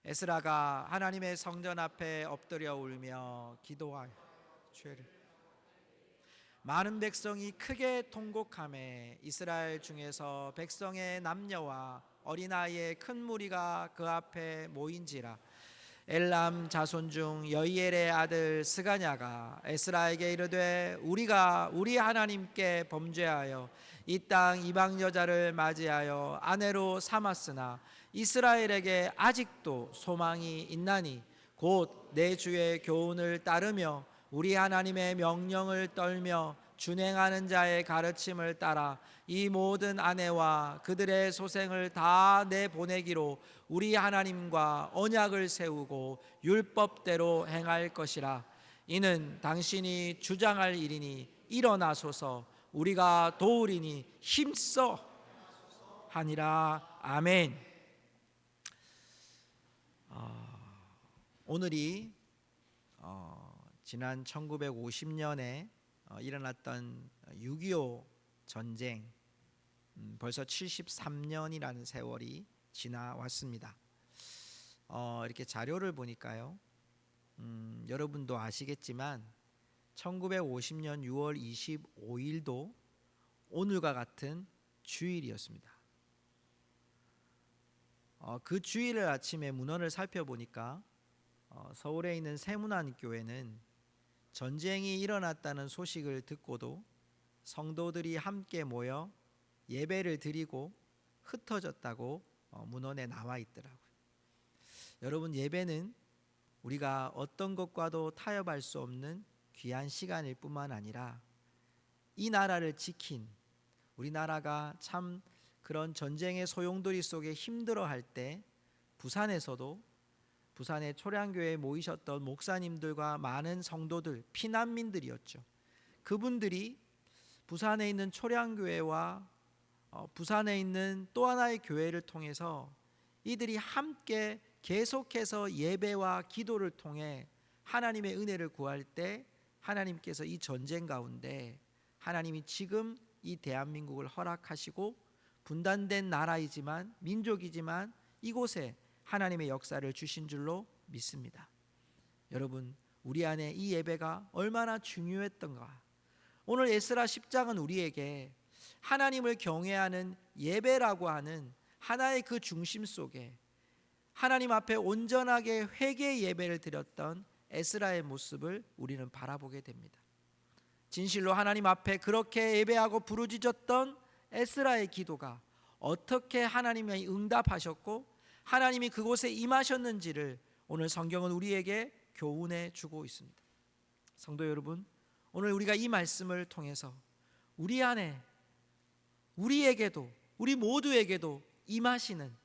에스라가 하나님의 성전 앞에 엎드려 울며 기도하여 죄를 많은 백성이 크게 통곡하매 이스라엘 중에서 백성의 남녀와 어린아이의 큰 무리가 그 앞에 모인지라. 엘람 자손 중 여이엘의 아들 스가냐가 에스라에게 이르되 우리가 우리 하나님께 범죄하여 이 땅 이방 여자를 맞이하여 아내로 삼았으나 이스라엘에게 아직도 소망이 있나니 곧 내 주의 교훈을 따르며 우리 하나님의 명령을 떨며 준행하는 자의 가르침을 따라 이 모든 아내와 그들의 소생을 다 내보내기로 우리 하나님과 언약을 세우고 율법대로 행할 것이라. 이는 당신이 주장할 일이니 일어나소서, 우리가 도우리니 힘써 하니라. 아멘. 오늘이 지난 1950년에 일어났던 6.25 전쟁, 벌써 73년이라는 세월이 지나왔습니다. 이렇게 자료를 보니까요, 여러분도 아시겠지만 1950년 6월 25일도 오늘과 같은 주일이었습니다. 그 주일을 아침에 문헌을 살펴보니까 서울에 있는 세문안교회는 전쟁이 일어났다는 소식을 듣고도 성도들이 함께 모여 예배를 드리고 흩어졌다고 문헌에 나와 있더라고요. 여러분, 예배는 우리가 어떤 것과도 타협할 수 없는 귀한 시간일 뿐만 아니라 이 나라를 지킨, 우리나라가 참 그런 전쟁의 소용돌이 속에 힘들어할 때 부산의 초량교회에 모이셨던 목사님들과 많은 성도들, 피난민들이었죠. 그분들이 부산에 있는 초량교회와 부산에 있는 또 하나의 교회를 통해서 이들이 함께 계속해서 예배와 기도를 통해 하나님의 은혜를 구할 때 하나님께서 이 전쟁 가운데 하나님이 지금 이 대한민국을 허락하시고 분단된 나라이지만, 민족이지만 이곳에 하나님의 역사를 주신 줄로 믿습니다. 여러분, 우리 안에 이 예배가 얼마나 중요했던가. 오늘 에스라 10장은 우리에게 하나님을 경외하는 예배라고 하는 하나의 그 중심 속에 하나님 앞에 온전하게 회개 예배를 드렸던 에스라의 모습을 우리는 바라보게 됩니다. 진실로 하나님 앞에 그렇게 예배하고 부르짖었던 에스라의 기도가 어떻게 하나님이 응답하셨고 하나님이 그곳에 임하셨는지를 오늘 성경은 우리에게 교훈해 주고 있습니다. 성도 여러분, 오늘 우리가 이 말씀을 통해서 우리 안에, 우리에게도, 우리 모두에게도 임하시는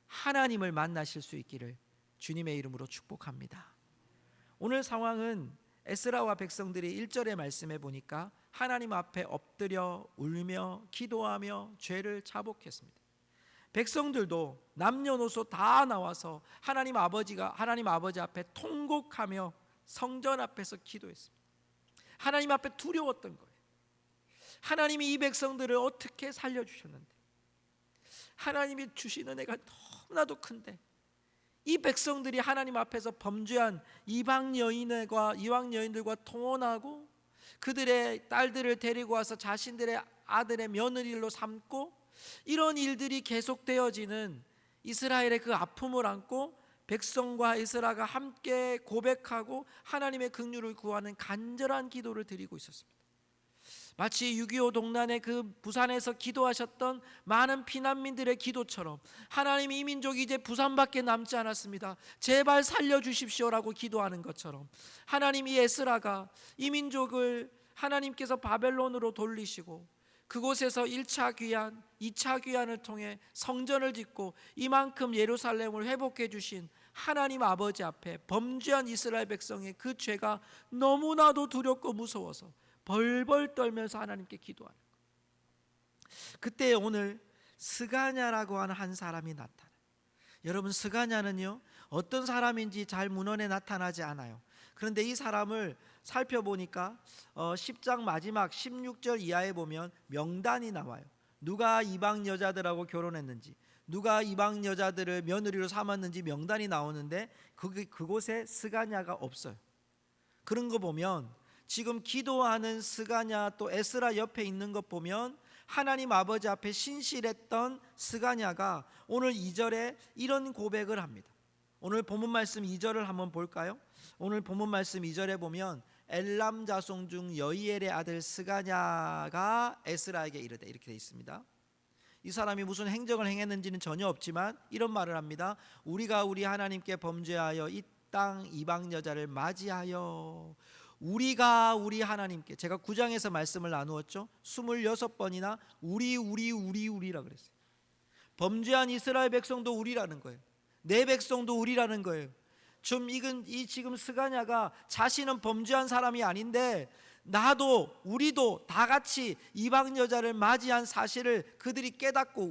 하나님을 만나실 수 있기를 주님의 이름으로 축복합니다. 오늘 상황은 에스라와 백성들이 1절의 말씀에 보니까 하나님 앞에 엎드려 울며 기도하며 죄를 자복했습니다. 백성들도 남녀노소 다 나와서 하나님 아버지 앞에 통곡하며 성전 앞에서 기도했습니다. 하나님 앞에 두려웠던 거예요. 하나님이 이 백성들을 어떻게 살려주셨는데, 하나님이 주신 은혜가 너무나도 큰데 이 백성들이 하나님 앞에서 범죄한 이방 여인들과 통혼하고 그들의 딸들을 데리고 와서 자신들의 아들의 며느리로 삼고, 이런 일들이 계속되어지는 이스라엘의 그 아픔을 안고 백성과 에스라가 함께 고백하고 하나님의 긍휼을 구하는 간절한 기도를 드리고 있었습니다. 마치 6.25 동란의 그 부산에서 기도하셨던 많은 피난민들의 기도처럼 하나님, 이 민족이 이제 부산밖에 남지 않았습니다, 제발 살려주십시오라고 기도하는 것처럼 하나님, 이 에스라가 이 민족을 하나님께서 바벨론으로 돌리시고 그곳에서 1차 귀환, 2차 귀환을 통해 성전을 짓고 이만큼 예루살렘을 회복해 주신 하나님 아버지 앞에 범죄한 이스라엘 백성의 그 죄가 너무나도 두렵고 무서워서 벌벌 떨면서 하나님께 기도하는 거예요. 그때 오늘 스가냐라고 하는 한 사람이 나타나요. 여러분, 스가냐는요, 어떤 사람인지 잘 문헌에 나타나지 않아요. 그런데 이 사람을 살펴보니까 10장 마지막 16절 이하에 보면 명단이 나와요. 누가 이방 여자들하고 결혼했는지, 누가 이방 여자들을 며느리로 삼았는지 명단이 나오는데 그곳에 스가냐가 없어요. 그런 거 보면 지금 기도하는 스가냐 또 에스라 옆에 있는 것 보면 하나님 아버지 앞에 신실했던 스가냐가 오늘 2절에 이런 고백을 합니다. 오늘 본문 말씀 2절을 한번 볼까요? 오늘 본문 말씀 2절에 보면 엘람 자손 중 여이엘의 아들 스가냐가 에스라에게 이르되, 이렇게 되어 있습니다. 이 사람이 무슨 행적을 행했는지는 전혀 없지만 이런 말을 합니다. 우리가 우리 하나님께 범죄하여 이 땅 이방 여자를 맞이하여 우리가 우리 하나님께, 제가 9장에서 말씀을 나누었죠. 26번이나 우리라 그랬어요. 범죄한 이스라엘 백성도 우리라는 거예요. 내 백성도 우리라는 거예요. 지금 스가냐가 자신은 범죄한 사람이 아닌데 나도 우리도 다 같이 이방 여자를 맞이한 사실을 그들이 깨닫고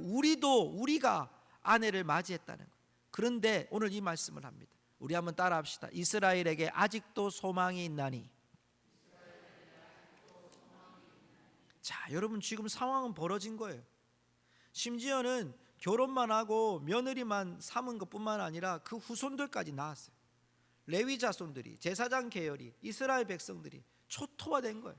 우리가 아내를 맞이했다는 거예요. 그런데 오늘 이 말씀을 합니다. 우리 한번 따라 합시다. 이스라엘에게 아직도 소망이 있나니. 자, 여러분 지금 상황은 벌어진 거예요. 심지어는 결혼만 하고 며느리만 삼은 것뿐만 아니라 그 후손들까지 나왔어요. 레위 자손들이, 제사장 계열이, 이스라엘 백성들이 초토화된 거예요.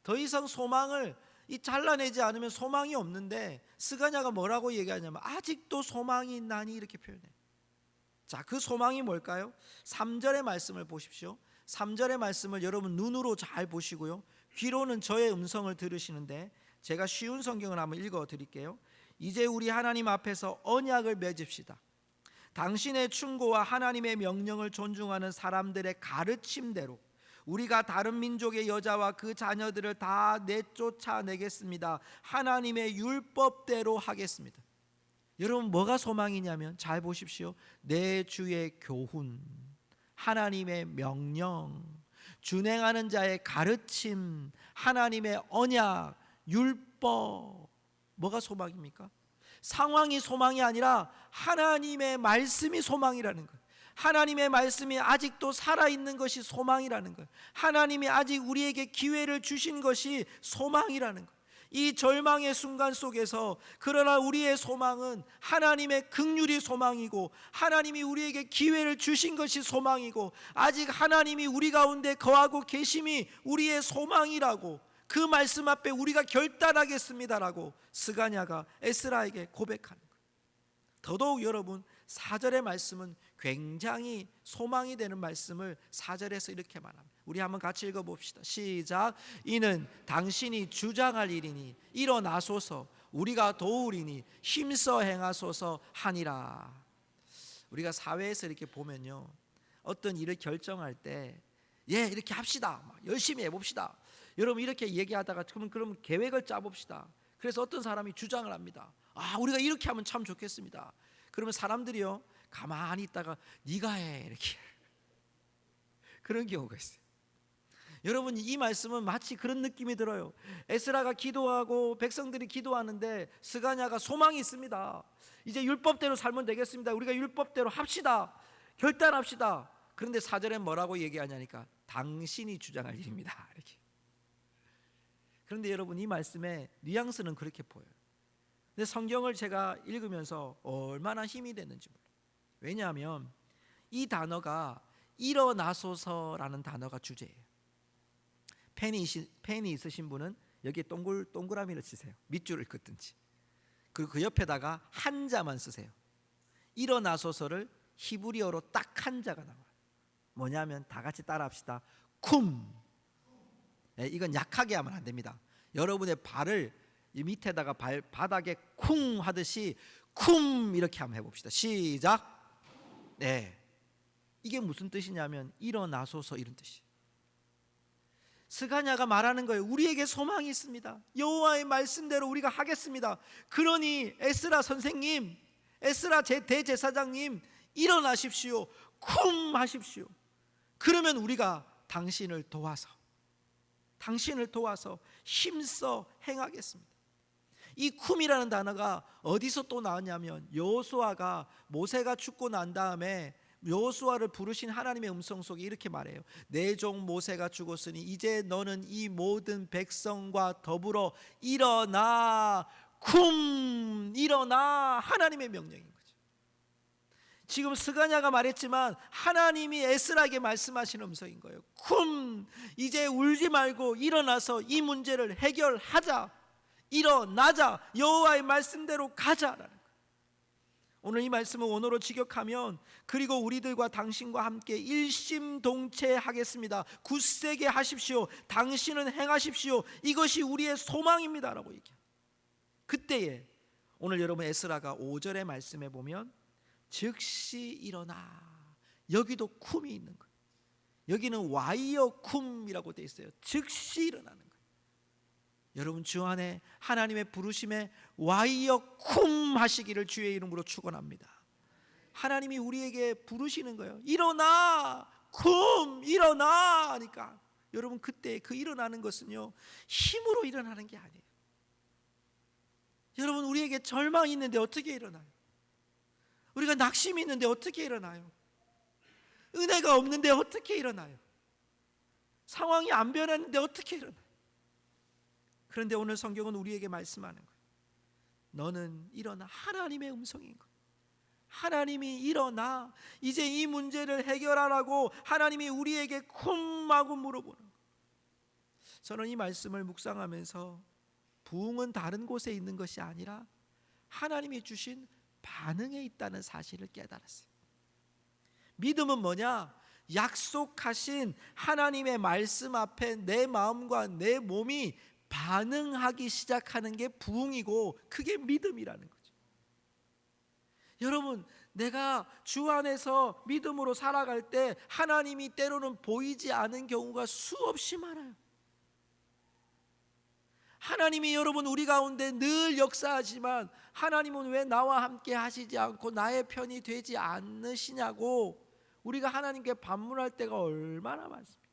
더 이상 소망을 잘라내지 않으면 소망이 없는데 스가냐가 뭐라고 얘기하냐면 아직도 소망이 있나니 이렇게 표현해요. 자, 그 소망이 뭘까요? 3절의 말씀을 보십시오. 3절의 말씀을 여러분 눈으로 잘 보시고요, 귀로는 저의 음성을 들으시는데 제가 쉬운 성경을 한번 읽어 드릴게요. 이제 우리 하나님 앞에서 언약을 맺읍시다. 당신의 충고와 하나님의 명령을 존중하는 사람들의 가르침대로 우리가 다른 민족의 여자와 그 자녀들을 다 내쫓아내겠습니다. 하나님의 율법대로 하겠습니다. 여러분 뭐가 소망이냐면 잘 보십시오. 내 주의 교훈, 하나님의 명령, 준행하는 자의 가르침, 하나님의 언약, 율법. 뭐가 소망입니까? 상황이 소망이 아니라 하나님의 말씀이 소망이라는 거예요. 하나님의 말씀이 아직도 살아있는 것이 소망이라는 거예요. 하나님이 아직 우리에게 기회를 주신 것이 소망이라는 거예요. 이 절망의 순간 속에서 그러나 우리의 소망은 하나님의 긍휼이 소망이고 하나님이 우리에게 기회를 주신 것이 소망이고 아직 하나님이 우리 가운데 거하고 계심이 우리의 소망이라고, 그 말씀 앞에 우리가 결단하겠습니다라고 스가냐가 에스라에게 고백하는 거예요. 더더욱 여러분 4절의 말씀은 굉장히 소망이 되는 말씀을 4절에서 이렇게 말합니다. 우리 한번 같이 읽어봅시다. 시작. 이는 당신이 주장할 일이니 일어나소서, 우리가 도우리니 힘써 행하소서 하니라. 우리가 사회에서 이렇게 보면요, 어떤 일을 결정할 때 이렇게 합시다, 열심히 해봅시다, 여러분 이렇게 얘기하다가 그럼 계획을 짜봅시다. 그래서 어떤 사람이 주장을 합니다. 우리가 이렇게 하면 참 좋겠습니다. 그러면 사람들이요 가만히 있다가 네가 해 이렇게 그런 경우가 있어요. 여러분 이 말씀은 마치 그런 느낌이 들어요. 에스라가 기도하고 백성들이 기도하는데 스가냐가 소망이 있습니다. 이제 율법대로 살면 되겠습니다. 우리가 율법대로 합시다, 결단합시다. 그런데 4절에 뭐라고 얘기하냐니까 당신이 주장할 일입니다 이렇게. 그런데 여러분 이 말씀의 뉘앙스는 그렇게 보여요. 근데 성경을 제가 읽으면서 얼마나 힘이 됐는지 몰라요. 왜냐하면 이 단어가 일어나소서라는 단어가 주제예요. 펜이 있으신 분은 여기에 동그라미를 치세요. 밑줄을 긋든지. 그리고 그 옆에다가 한자만 쓰세요. 일어나소서를 히브리어로 딱 한자가 나와요. 뭐냐면 다 같이 따라합시다. 쿰. 이건 약하게 하면 안 됩니다. 여러분의 발을 이 밑에다가 바닥에 쿵 하듯이 쿰 이렇게 한번 해봅시다. 시작. 네, 이게 무슨 뜻이냐면 일어나소서 이런 뜻이에요. 스가냐가 말하는 거예요. 우리에게 소망이 있습니다. 여호와의 말씀대로 우리가 하겠습니다. 그러니 에스라 선생님, 에스라 대제사장님 일어나십시오. 쿵 하십시오. 그러면 우리가 당신을 도와서 힘써 행하겠습니다. 이 쿰이라는 단어가 어디서 또 나왔냐면 여호수아가 모세가 죽고 난 다음에 여호수아를 부르신 하나님의 음성 속에 이렇게 말해요. 내 종 모세가 죽었으니 이제 너는 이 모든 백성과 더불어 일어나 쿰 일어나, 하나님의 명령인 거죠. 지금 스가냐가 말했지만 하나님이 에스라에게 말씀하시는 음성인 거예요. 쿰, 이제 울지 말고 일어나서 이 문제를 해결하자. 일어나자. 여호와의 말씀대로 가자라는 거예요. 오늘 이 말씀을 원어로 직역하면 그리고 우리들과 당신과 함께 일심동체하겠습니다. 굳세게 하십시오. 당신은 행하십시오. 이것이 우리의 소망입니다 라고 얘기해요. 그때에 오늘 여러분 에스라가 5절의 말씀에 보면 즉시 일어나, 여기도 쿰이 있는 거예요. 여기는 와이어 쿰이라고 되어 있어요. 즉시 일어나는 거예요. 여러분 주 안에 하나님의 부르심에 와이어 쿰 하시기를 주의 이름으로 축원합니다. 하나님이 우리에게 부르시는 거예요. 일어나, 쿰 일어나 하니까 여러분 그때 그 일어나는 것은요 힘으로 일어나는 게 아니에요. 여러분 우리에게 절망이 있는데 어떻게 일어나요? 우리가 낙심이 있는데 어떻게 일어나요? 은혜가 없는데 어떻게 일어나요? 상황이 안 변하는데 어떻게 일어나요? 그런데 오늘 성경은 우리에게 말씀하는 거예요. 너는 일어나. 하나님의 음성인 거예요. 하나님이 일어나, 이제 이 문제를 해결하라고 하나님이 우리에게 쿰하고 물어보는 거예요. 저는 이 말씀을 묵상하면서 부흥은 다른 곳에 있는 것이 아니라 하나님이 주신 반응에 있다는 사실을 깨달았어요. 믿음은 뭐냐? 약속하신 하나님의 말씀 앞에 내 마음과 내 몸이 반응하기 시작하는 게 부흥이고 그게 믿음이라는 거죠. 여러분 내가 주 안에서 믿음으로 살아갈 때 하나님이 때로는 보이지 않은 경우가 수없이 많아요. 하나님이 여러분 우리 가운데 늘 역사하지만 하나님은 왜 나와 함께 하시지 않고 나의 편이 되지 않으시냐고 우리가 하나님께 반문할 때가 얼마나 많습니까?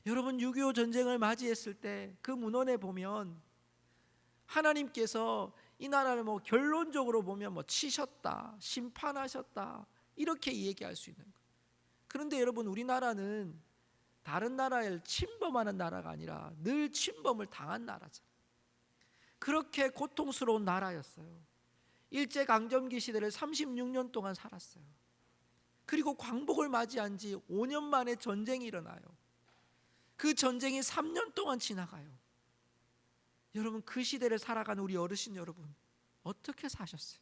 여러분 6.25 전쟁을 맞이했을 때 그 문헌에 보면 하나님께서 이 나라를 결론적으로 보면 치셨다, 심판하셨다 이렇게 얘기할 수 있는 거예요. 그런데 여러분 우리나라는 다른 나라를 침범하는 나라가 아니라 늘 침범을 당한 나라잖아요. 그렇게 고통스러운 나라였어요. 일제강점기 시대를 36년 동안 살았어요. 그리고 광복을 맞이한 지 5년 만에 전쟁이 일어나요. 그 전쟁이 3년 동안 지나가요. 여러분 그 시대를 살아간 우리 어르신 여러분 어떻게 사셨어요?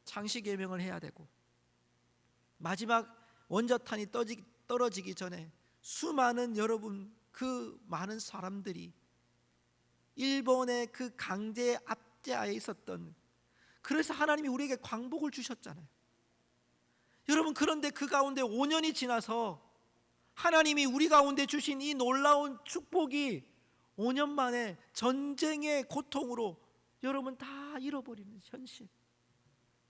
창씨개명을 해야 되고 마지막 원자탄이 떨어지기 전에 수많은 여러분 그 많은 사람들이 일본의 그 강제 압제하에 있었던, 그래서 하나님이 우리에게 광복을 주셨잖아요. 여러분 그런데 그 가운데 5년이 지나서 하나님이 우리 가운데 주신 이 놀라운 축복이 5년 만에 전쟁의 고통으로 여러분 다 잃어버리는 현실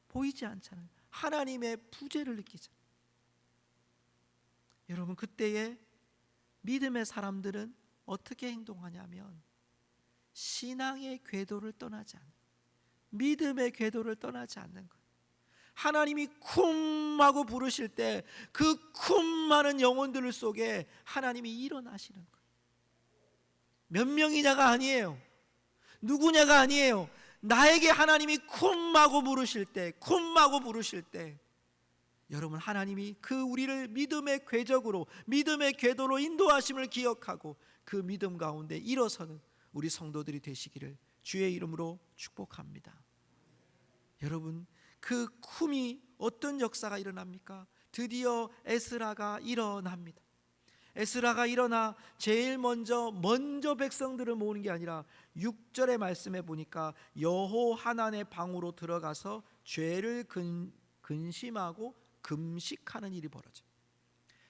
보이지 않잖아요. 하나님의 부재를 느끼잖아요. 여러분 그때에 믿음의 사람들은 어떻게 행동하냐면 신앙의 궤도를 떠나지 않는, 믿음의 궤도를 떠나지 않는 거예요. 하나님이 쿰 하고 부르실 때 그 쿰 하는 영혼들 속에 하나님이 일어나시는 거예요. 몇 명이냐가 아니에요. 누구냐가 아니에요. 나에게 하나님이 쿰 하고 부르실 때, 쿰 하고 부르실 때 여러분 하나님이 그 우리를 믿음의 궤적으로, 믿음의 궤도로 인도하심을 기억하고 그 믿음 가운데 일어서는 우리 성도들이 되시기를 주의 이름으로 축복합니다. 여러분 그 쿰이 어떤 역사가 일어납니까? 드디어 에스라가 일어납니다. 에스라가 일어나 제일 먼저 백성들을 모으는 게 아니라 6절의 말씀에 보니까 여호하난의 방으로 들어가서 죄를 근심하고 금식하는 일이 벌어져요.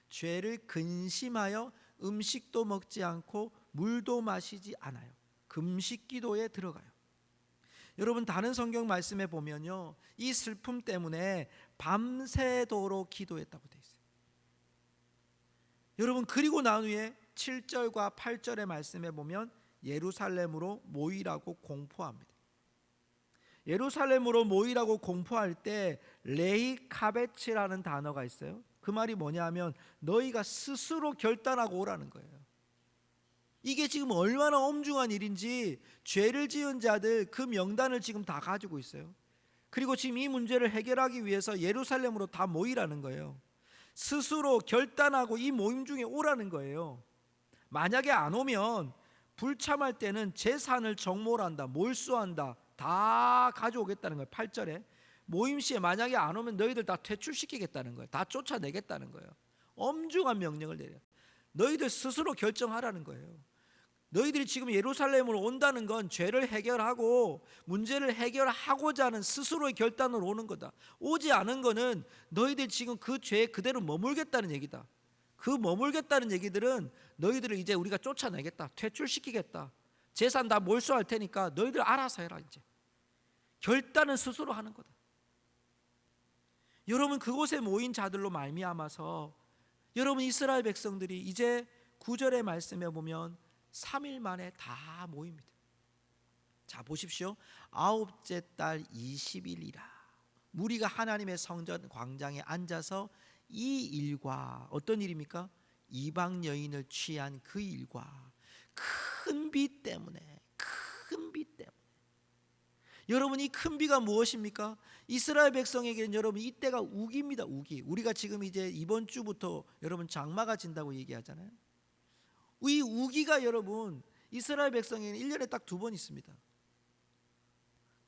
죄를 근심하여 음식도 먹지 않고 물도 마시지 않아요. 금식 기도에 들어가요. 여러분 다른 성경 말씀에 보면요, 이 슬픔 때문에 밤새도록 기도했다고 되어 있어요. 여러분 그리고 난 후에 7절과 8절의 말씀에 보면 예루살렘으로 모이라고 공포합니다. 예루살렘으로 모이라고 공포할 때 레히카베츠라는 단어가 있어요. 그 말이 뭐냐면 너희가 스스로 결단하고 오라는 거예요. 이게 지금 얼마나 엄중한 일인지 죄를 지은 자들 그 명단을 지금 다 가지고 있어요. 그리고 지금 이 문제를 해결하기 위해서 예루살렘으로 다 모이라는 거예요. 스스로 결단하고 이 모임 중에 오라는 거예요. 만약에 안 오면 불참할 때는 재산을 정몰한다, 몰수한다, 다 가져오겠다는 거예요. 8절에 모임 시에 만약에 안 오면 너희들 다 퇴출시키겠다는 거예요. 다 쫓아내겠다는 거예요. 엄중한 명령을 내려요. 너희들 스스로 결정하라는 거예요. 너희들이 지금 예루살렘으로 온다는 건 죄를 해결하고 문제를 해결하고자 하는 스스로의 결단으로 오는 거다. 오지 않은 거는 너희들 지금 그 죄에 그대로 머물겠다는 얘기다. 그 머물겠다는 얘기들은 너희들을 이제 우리가 쫓아내겠다, 퇴출시키겠다, 재산 다 몰수할 테니까 너희들 알아서 해라. 이제 결단은 스스로 하는 거다. 여러분, 그곳에 모인 자들로 말미암아서 여러분 이스라엘 백성들이 이제 9절의 말씀에 보면 3일 만에 다 모입니다. 자, 보십시오. 아홉째 달 20일이라 무리가 하나님의 성전 광장에 앉아서 이 일과 어떤 일입니까? 이방 여인을 취한 그 일과 큰 비 때문에, 여러분, 이 큰 비가 무엇입니까? 이스라엘 백성에게는 여러분 이때가 우기입니다. 우기. 우리가 지금 이제 이번 주부터 여러분 장마가 진다고 얘기하잖아요. 이 우기가 여러분 이스라엘 백성에게는 1년에 딱 2번 있습니다.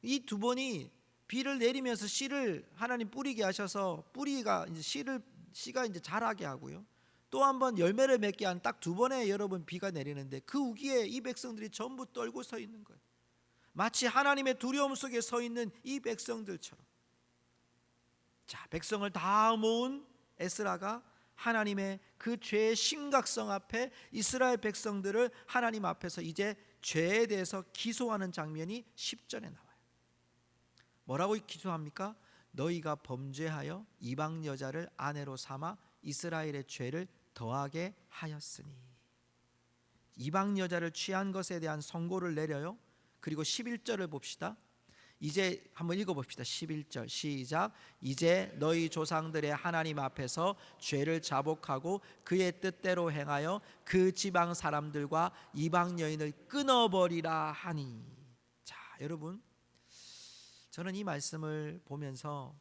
이 2번이 비를 내리면서 씨를 하나님 뿌리게 하셔서 뿌리가 이제 씨가 이제 자라게 하고요. 또 한 번 열매를 맺게 한 딱 2번의 여러분 비가 내리는데 그 우기에 이 백성들이 전부 떨고 서 있는 거예요. 마치 하나님의 두려움 속에 서 있는 이 백성들처럼. 자, 백성을 다 모은 에스라가 하나님의 그 죄의 심각성 앞에 이스라엘 백성들을 하나님 앞에서 이제 죄에 대해서 기소하는 장면이 10절에 나와요. 뭐라고 기소합니까? 너희가 범죄하여 이방 여자를 아내로 삼아 이스라엘의 죄를 더하게 하였으니. 이방 여자를 취한 것에 대한 선고를 내려요. 그리고 11절을 봅시다. 이제 한번 읽어봅시다. 11절 시작. 이제 너희 조상들의 하나님 앞에서 죄를 자복하고 그의 뜻대로 행하여 그 지방 사람들과 이방 여인을 끊어버리라 하니. 자, 여러분, 저는 이 말씀을 보면서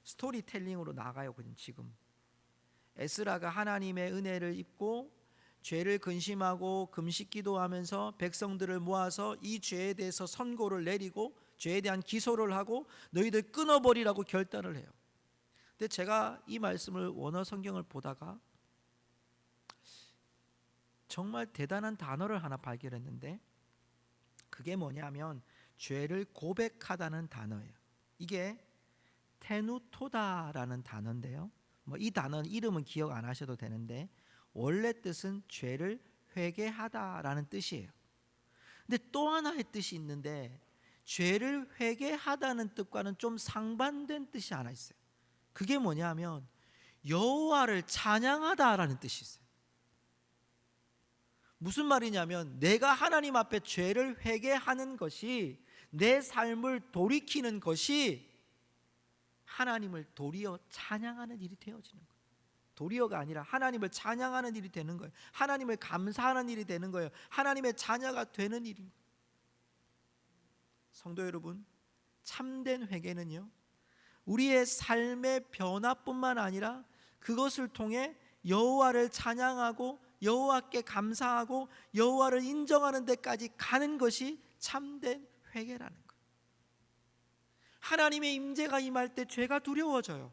스토리텔링으로 나가요. 지금 에스라가 하나님의 은혜를 입고 죄를 근심하고 금식 기도하면서 백성들을 모아서 이 죄에 대해서 선고를 내리고 죄에 대한 기소를 하고 너희들 끊어버리라고 결단을 해요. 근데 제가 이 말씀을 원어 성경을 보다가 정말 대단한 단어를 하나 발견했는데 그게 뭐냐면 죄를 고백하다는 단어예요. 이게 테누토다라는 단어인데요. 이 단어 이름은 기억 안 하셔도 되는데 원래 뜻은 죄를 회개하다라는 뜻이에요. 근데 또 하나의 뜻이 있는데 죄를 회개하다는 뜻과는 좀 상반된 뜻이 하나 있어요. 그게 뭐냐면 여호와를 찬양하다라는 뜻이 있어요. 무슨 말이냐면 내가 하나님 앞에 죄를 회개하는 것이, 내 삶을 돌이키는 것이 하나님을 도리어 찬양하는 일이 되어지는 거예요. 도리어가 아니라 하나님을 찬양하는 일이 되는 거예요. 하나님을 감사하는 일이 되는 거예요. 하나님의 자녀가 되는 일입니다. 성도 여러분, 참된 회개는요, 우리의 삶의 변화뿐만 아니라 그것을 통해 여호와를 찬양하고 여호와께 감사하고 여호와를 인정하는 데까지 가는 것이 참된 회개라는 거예요. 하나님의 임재가 임할 때 죄가 두려워져요.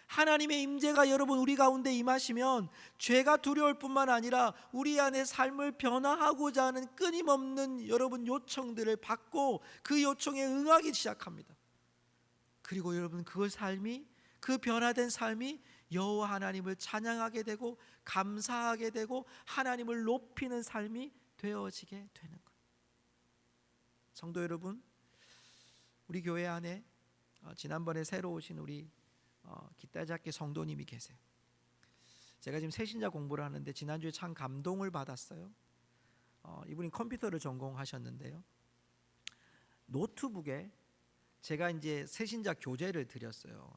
하나님의 임재가 여러분 우리 가운데 임하시면 죄가 두려울 뿐만 아니라 우리 안에 삶을 변화하고자 하는 끊임없는 여러분 요청들을 받고 그 요청에 응하기 시작합니다. 그리고 여러분 그 삶이, 그 변화된 삶이 여호와 하나님을 찬양하게 되고 감사하게 되고 하나님을 높이는 삶이 되어지게 되는 거예요. 성도 여러분, 우리 교회 안에 지난번에 새로 오신 우리 기타잡기 성도님이 계세요. 제가 지금 새신자 공부를 하는데 지난주에 참 감동을 받았어요. 이분이 컴퓨터를 전공하셨는데요, 노트북에 제가 이제 새신자 교재를 드렸어요.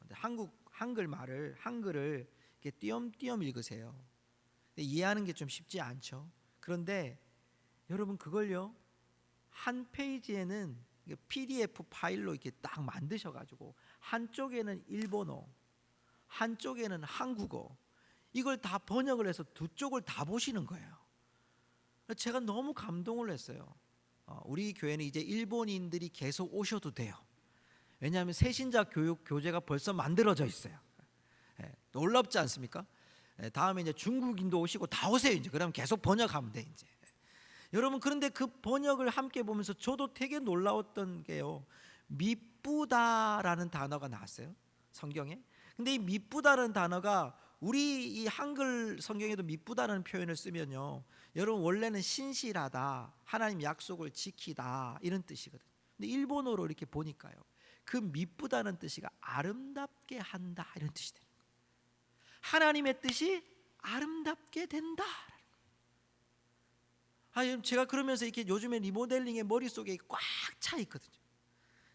한글을 이렇게 띄엄띄엄 읽으세요. 근데 이해하는 게 좀 쉽지 않죠. 그런데 여러분 그걸요 한 페이지에는 PDF 파일로 이렇게 딱 만드셔가지고 한쪽에는 일본어, 한쪽에는 한국어, 이걸 다 번역을 해서 두 쪽을 다 보시는 거예요. 제가 너무 감동을 했어요. 우리 교회는 이제 일본인들이 계속 오셔도 돼요. 왜냐하면 새신자 교육 교재가 벌써 만들어져 있어요. 놀랍지 않습니까? 다음에 이제 중국인도 오시고 다 오세요. 이제 그러면 계속 번역하면 돼 이제. 여러분 그런데 그 번역을 함께 보면서 저도 되게 놀라웠던 게요, 미쁘다라는 단어가 나왔어요 성경에. 근데 이 미쁘다라는 단어가 우리 이 한글 성경에도 미쁘다라는 표현을 쓰면요, 여러분 원래는 신실하다, 하나님 약속을 지키다 이런 뜻이거든요. 근데 일본어로 이렇게 보니까요, 그 미쁘다는 뜻이가 아름답게 한다 이런 뜻이 돼요. 하나님의 뜻이 아름답게 된다. 제가 그러면서 이렇게 요즘에 리모델링의 머릿속에 꽉 차 있거든요.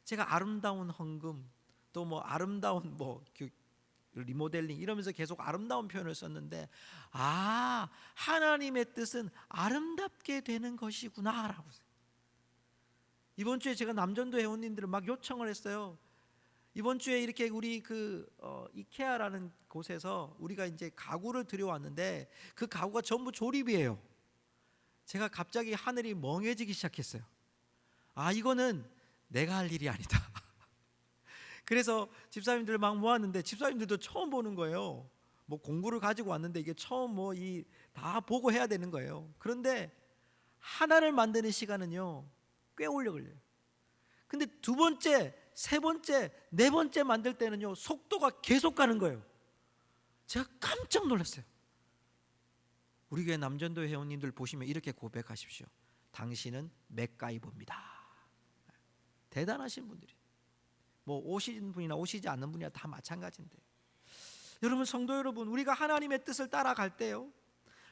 제가 아름다운 헌금, 또 뭐 아름다운 리모델링 이러면서 계속 아름다운 표현을 썼는데, 하나님의 뜻은 아름답게 되는 것이구나라고. 이번 주에 제가 남전도 회원님들을 막 요청을 했어요. 이번 주에 이렇게 우리 이케아라는 곳에서 우리가 이제 가구를 들여왔는데 그 가구가 전부 조립이에요. 제가 갑자기 하늘이 멍해지기 시작했어요. 이거는 내가 할 일이 아니다. 그래서 집사님들 막 모았는데 집사님들도 처음 보는 거예요. 뭐 공구를 가지고 왔는데 이게 처음 다 보고 해야 되는 거예요. 그런데 하나를 만드는 시간은요 꽤 오래 걸려요. 근데 두 번째, 세 번째, 네 번째 만들 때는요 속도가 계속 가는 거예요. 제가 깜짝 놀랐어요. 우리 교회 남전도 회원님들 보시면 이렇게 고백하십시오. 당신은 맥가이버입니다. 대단하신 분들이, 뭐 오시는 분이나 오시지 않는 분이나 다 마찬가지인데, 여러분 성도 여러분, 우리가 하나님의 뜻을 따라갈 때요,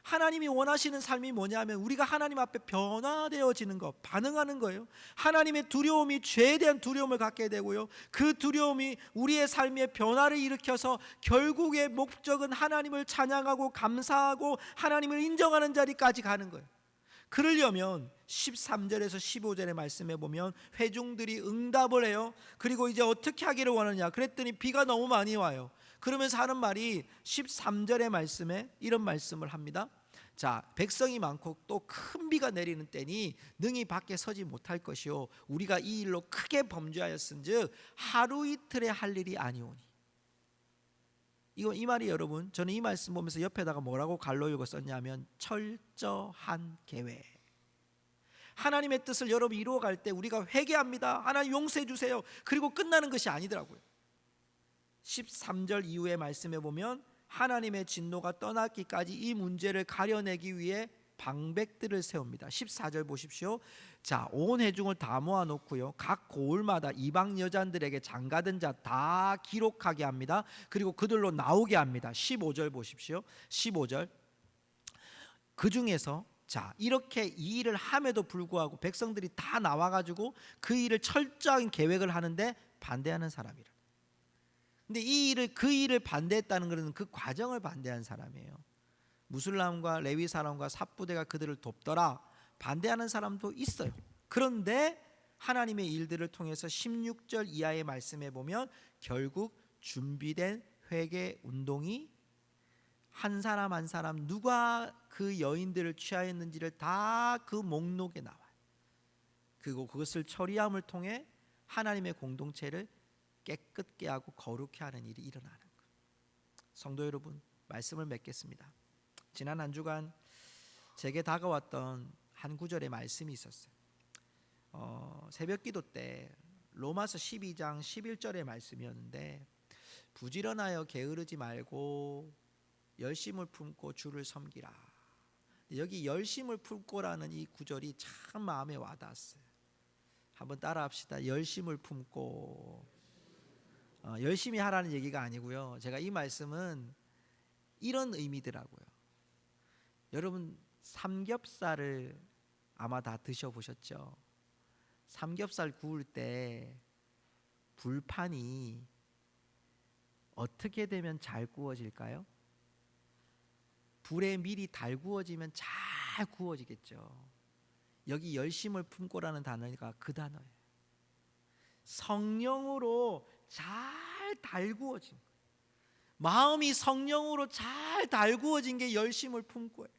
하나님이 원하시는 삶이 뭐냐면 우리가 하나님 앞에 변화되어지는 것, 반응하는 거예요. 하나님의 두려움이 죄에 대한 두려움을 갖게 되고요, 그 두려움이 우리의 삶에 변화를 일으켜서 결국의 목적은 하나님을 찬양하고 감사하고 하나님을 인정하는 자리까지 가는 거예요. 그러려면 13절에서 15절의 말씀에 보면 회중들이 응답을 해요. 그리고 이제 어떻게 하기를 원하냐 그랬더니 비가 너무 많이 와요. 그러면서 하는 말이 13절의 말씀에 이런 말씀을 합니다. 자, 백성이 많고 또 큰 비가 내리는 때니 능히 밖에 서지 못할 것이요 우리가 이 일로 크게 범죄하였은즉 하루 이틀에 할 일이 아니오니. 이 말이 여러분, 저는 이 말씀 보면서 옆에다가 뭐라고 갈로 읽어 썼냐면 철저한 계획. 하나님의 뜻을 여러분 이루어갈 때 우리가 회개합니다. 하나님 용서해 주세요. 그리고 끝나는 것이 아니더라고요. 13절 이후의 말씀에 보면 하나님의 진노가 떠났기까지 이 문제를 가려내기 위해 방백들을 세웁니다. 14절 보십시오. 자, 온 회중을 다 모아놓고요, 각 고을마다 이방 여자들에게 장가든 자 다 기록하게 합니다. 그리고 그들로 나오게 합니다. 15절 보십시오. 15절, 그 중에서 이렇게 이 일을 함에도 불구하고 백성들이 다 나와가지고 그 일을 철저한 계획을 하는데 반대하는 사람이라. 근데 그 일을 반대했다는 것은 그 과정을 반대한 사람이에요. 무슬람과 레위 사람과 삽부대가 그들을 돕더라, 반대하는 사람도 있어요. 그런데 하나님의 일들을 통해서 16절 이하의 말씀에 보면 결국 준비된 회개 운동이 한 사람 한 사람 누가 그 여인들을 취하였는지를 다 그 목록에 나와요. 그리고 그것을 처리함을 통해 하나님의 공동체를 깨끗게 하고 거룩게 하는 일이 일어나는 거예요. 성도 여러분, 말씀을 맺겠습니다. 지난 한 주간 제게 다가왔던 한 구절의 말씀이 있었어요. 새벽 기도 때 로마서 12장 11절의 말씀이었는데, 부지런하여 게으르지 말고 열심을 품고 주를 섬기라. 여기 열심을 품고라는 이 구절이 참 마음에 와닿았어요. 한번 따라합시다. 열심을 품고. 열심히 하라는 얘기가 아니고요, 제가 이 말씀은 이런 의미더라고요. 여러분 삼겹살을 아마 다 드셔보셨죠? 삼겹살 구울 때 불판이 어떻게 되면 잘 구워질까요? 불에 미리 달 구워지면 잘 구워지겠죠. 여기 열심을 품고라는 단어가 그 단어예요. 성령으로 잘 달구어진, 마음이 성령으로 잘 달구어진 게 열심을 품고예요.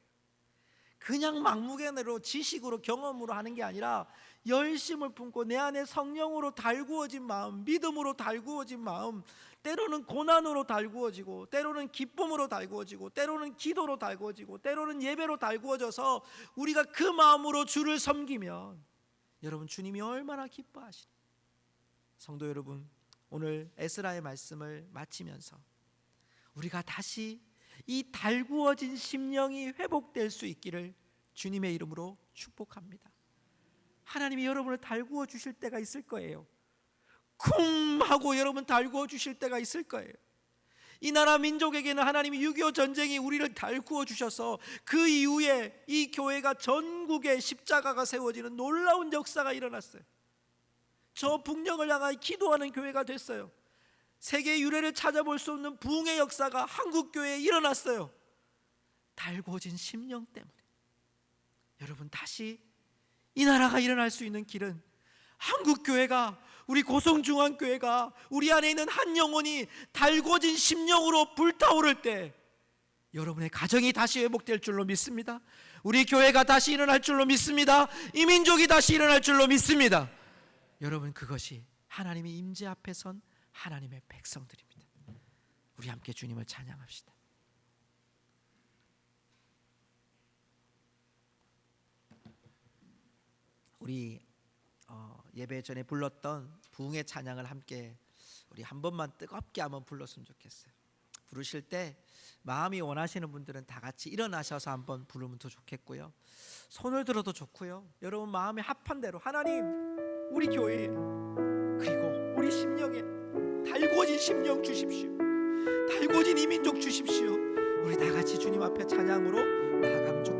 그냥 막무가내로 지식으로 경험으로 하는 게 아니라 열심을 품고 내 안에 성령으로 달구어진 마음, 믿음으로 달구어진 마음, 때로는 고난으로 달구어지고, 때로는 기쁨으로 달구어지고, 때로는 기도로 달구어지고, 때로는 예배로 달구어져서 우리가 그 마음으로 주를 섬기면 여러분, 주님이 얼마나 기뻐하시니. 성도 여러분, 오늘 에스라의 말씀을 마치면서 우리가 다시 이 달구어진 심령이 회복될 수 있기를 주님의 이름으로 축복합니다. 하나님이 여러분을 달구어 주실 때가 있을 거예요. 쿵 하고 여러분 달구어 주실 때가 있을 거예요. 이 나라 민족에게는 하나님이 6.25 전쟁이 우리를 달구어 주셔서 그 이후에 이 교회가 전국에 십자가가 세워지는 놀라운 역사가 일어났어요. 저 북녘을 향하여 기도하는 교회가 됐어요. 세계 유래를 찾아볼 수 없는 부흥의 역사가 한국교회에 일어났어요. 달구어진 심령 때문에. 여러분, 다시 이 나라가 일어날 수 있는 길은 한국교회가, 우리 고성중앙교회가 우리 안에 있는 한 영혼이 달구어진 심령으로 불타오를 때 여러분의 가정이 다시 회복될 줄로 믿습니다. 우리 교회가 다시 일어날 줄로 믿습니다. 이 민족이 다시 일어날 줄로 믿습니다. 여러분, 그것이 하나님의 임재 앞에 선 하나님의 백성들입니다. 우리 함께 주님을 찬양합시다. 우리 예배 전에 불렀던 부흥의 찬양을 함께 우리 한 번만 뜨겁게 한번 불렀으면 좋겠어요. 부르실 때 마음이 원하시는 분들은 다 같이 일어나셔서 한번 부르면 더 좋겠고요. 손을 들어도 좋고요. 여러분 마음에 합한 대로 하나님, 우리 교회에 그리고 우리 심령에 달구어진 심령 주십시오. 달구어진 이민족 주십시오. 우리 다 같이 주님 앞에 찬양으로 나아가면 좋겠습니다.